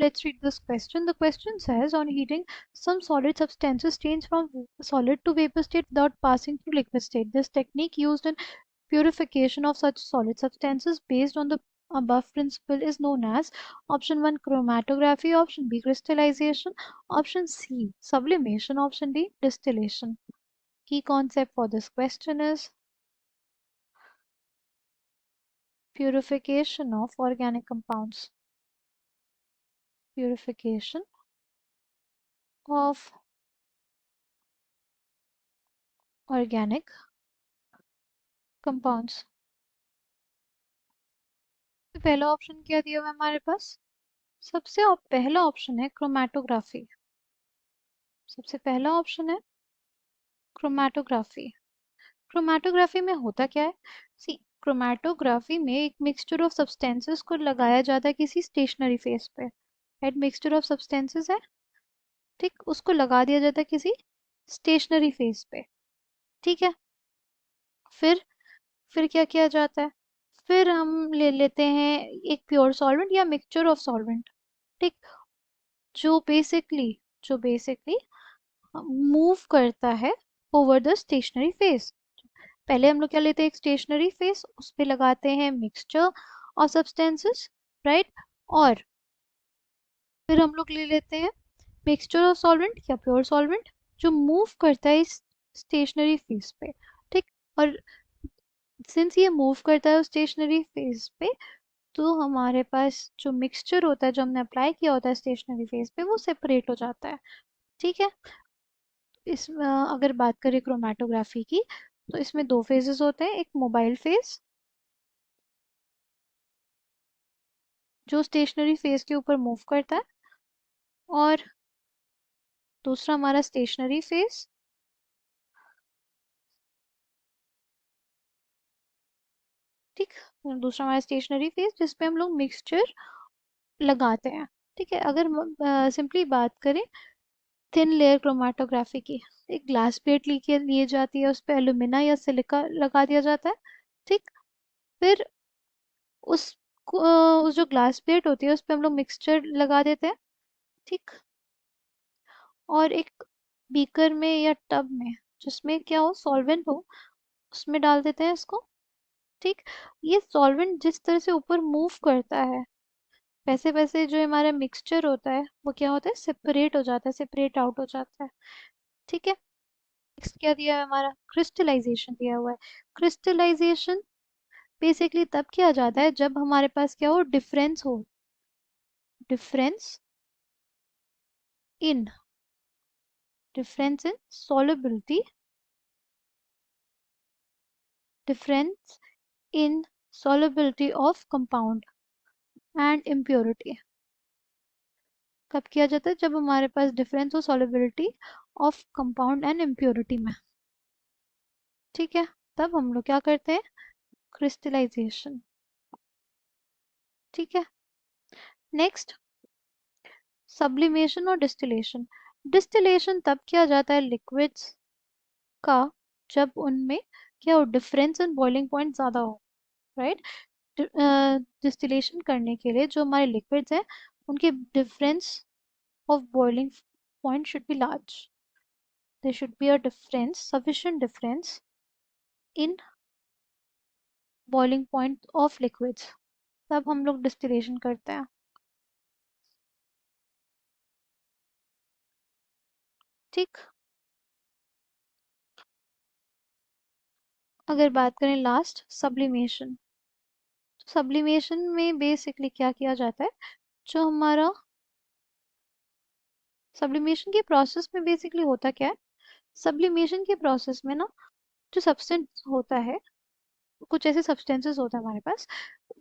let's read this question. The question says, on heating, some solid substances change from solid to vapor state without passing through liquid state. This technique used in purification of such solid substances based on the above principle is known as option 1 chromatography, option B crystallization, option C sublimation, option D distillation. Key concept for this question is purification of organic compounds. Purification of organic compounds. पहला option क्या दिया हुआ है हमारे पास? पहला option है chromatography. सबसे पहला ऑप्शन है क्रोमैटोग्राफी। क्रोमैटोग्राफी में होता क्या है? सी, क्रोमैटोग्राफी में एक मिक्सचर ऑफ सब्सटेंसेस को लगाया जाता है किसी स्टेशनरी फेस पे। राइट, मिक्सचर ऑफ सब्सटेंसेस है, ठीक, उसको लगा दिया जाता है किसी स्टेशनरी फेस पे। ठीक है, फिर क्या किया जाता है? फिर हम ले लेते हैं एक प्योर सॉल्वेंट या मिक्सचर ऑफ सॉल्वेंट, ठीक, जो बेसिकली मूव करता है ओवर द स्टेशनरी फेस। पहले हम लोग क्या लेते हैं? एक स्टेशनरी फेस, उस पे लगाते हैं मिक्सचर ऑफ सब्सटेंसेस, राइट, और फिर हम लोग ले लेते हैं मिक्सचर ऑफ सॉल्वेंट या प्योर सॉल्वेंट जो मूव करता है इस स्टेशनरी फेस पे, ठीक। और सिंस ये मूव करता है उस स्टेशनरी फेस पे, तो हमारे पास जो मिक्सचर होता है जो हमने अप्लाई किया होता है स्टेशनरी फेस पे वो सेपरेट हो जाता है। ठीक है, अगर बात करें क्रोमैटोग्राफी की, तो इसमें दो फेजेस होते हैं। एक मोबाइल फेज जो स्टेशनरी फेज के ऊपर मूव करता है, और दूसरा हमारा स्टेशनरी फेज, ठीक, दूसरा हमारा स्टेशनरी फेज जिसपे हम लोग मिक्सचर लगाते हैं। ठीक है, अगर सिंपली बात करें थिन लेयर क्रोमैटोग्राफी की, एक ग्लास प्लेट लिए जाती है, उस पर एल्यूमिना या सिलिका लगा दिया जाता है, ठीक। फिर उस उस जो ग्लास प्लेट होती है उस पर हम लोग मिक्सचर लगा देते हैं, ठीक, और एक बीकर में या टब में जिसमें क्या हो, सॉल्वेंट हो, उसमें डाल देते हैं इसको, ठीक। ये सॉल्वेंट जिस तरह से ऊपर मूव करता है वैसे वैसे जो हमारा मिक्सचर होता है वो क्या होता है, सेपरेट हो जाता है, सेपरेट आउट हो जाता है। ठीक है, नेक्स्ट क्या दिया है हमारा? क्रिस्टलाइजेशन दिया हुआ है। क्रिस्टलाइजेशन बेसिकली तब किया जाता है जब हमारे पास क्या हो, difference in difference in solubility, difference in solubility of compound and impurity। कब किया जाता है? जब हमारे पास डिफरेंस हो solubility of compound and impurity में। ठीक है, तब हम लोग क्या करते हैं? क्रिस्टलाइजेशन। ठीक है, नेक्स्ट सब्लिमेशन और डिस्टिलेशन। डिस्टिलेशन तब किया जाता है लिक्विड्स का जब उनमें क्या हो, डिफरेंस इन बॉइलिंग पॉइंट ज़्यादा हो, राइट। डिस्टिलेशन करने के लिए जो हमारे लिक्विड्स हैं उनके difference of boiling point should be large. There should be a difference, sufficient difference in boiling point of liquids, तब हम लोग डिस्टिलेशन करते हैं। ठीक, अगर बात करें लास्ट सब्लिमेशन, सब्लिमेशन में बेसिकली क्या किया जाता है? जो हमारा सब्लिमेशन के प्रोसेस में बेसिकली होता क्या है? सब्लिमेशन के प्रोसेस में ना जो सब्सटेंस होता है, कुछ ऐसे सब्सटेंसेस होते हैं हमारे पास,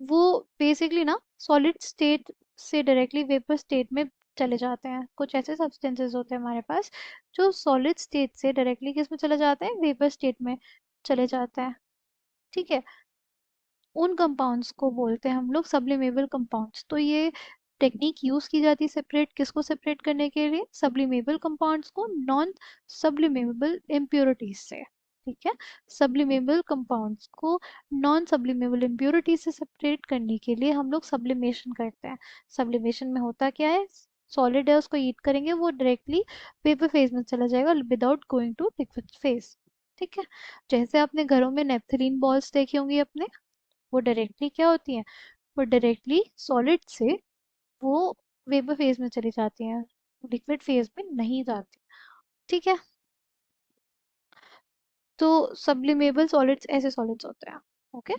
वो बेसिकली ना सॉलिड स्टेट से डायरेक्टली वेपर स्टेट में चले जाते हैं। कुछ ऐसे सब्सटेंसेस होते हैं हमारे पास जो सॉलिड स्टेट से डायरेक्टली किस में चले जाते हैं, वेपर स्टेट में चले जाते हैं। ठीक है, उन कंपाउंड्स को बोलते हैं हम लोग सब्लिमेबल कंपाउंड्स। तो ये टेक्निक यूज की जाती है सेपरेट, किसको सेपरेट करने के लिए? सब्लिमेबल कंपाउंड्स को नॉन सब्लिमेबल इम्प्योरिटीज से। ठीक है। सब्लिमेबल कंपाउंड्स को नॉन सब्लिमेबल इम्प्योरिटी से सेपरेट करने के लिए हम लोग सब्लिमेशन करते हैं। सब्लिमेशन में होता क्या है, सॉलिड है उसको हीट करेंगे, वो डायरेक्टली वेपर फेज में चला जाएगा without going to liquid phase. ठीक है। जैसे आपने घरों में नेपथलीन बॉल्स देखी होंगी अपने, वो डायरेक्टली क्या होती हैं, वो डायरेक्टली सॉलिड से वो वेपर फेज में चली जाती हैं, लिक्विड फेज में नहीं जाती। ठीक है। तो सब्लिमेबल सॉलिड्स ऐसे सॉलिड्स होते हैं। Okay.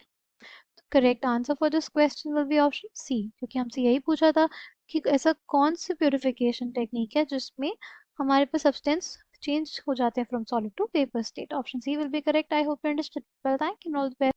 Correct answer for this question will be option C, क्योंकि हमसे यही पूछा था कि ऐसा कौन सी प्योरिफिकेशन टेक्निक है जिसमें हमारे पास सब्सटेंस चेंज हो जाते हैं from solid to vapour state. Option C will be correct. I hope you understood. Well, thank you, all the best.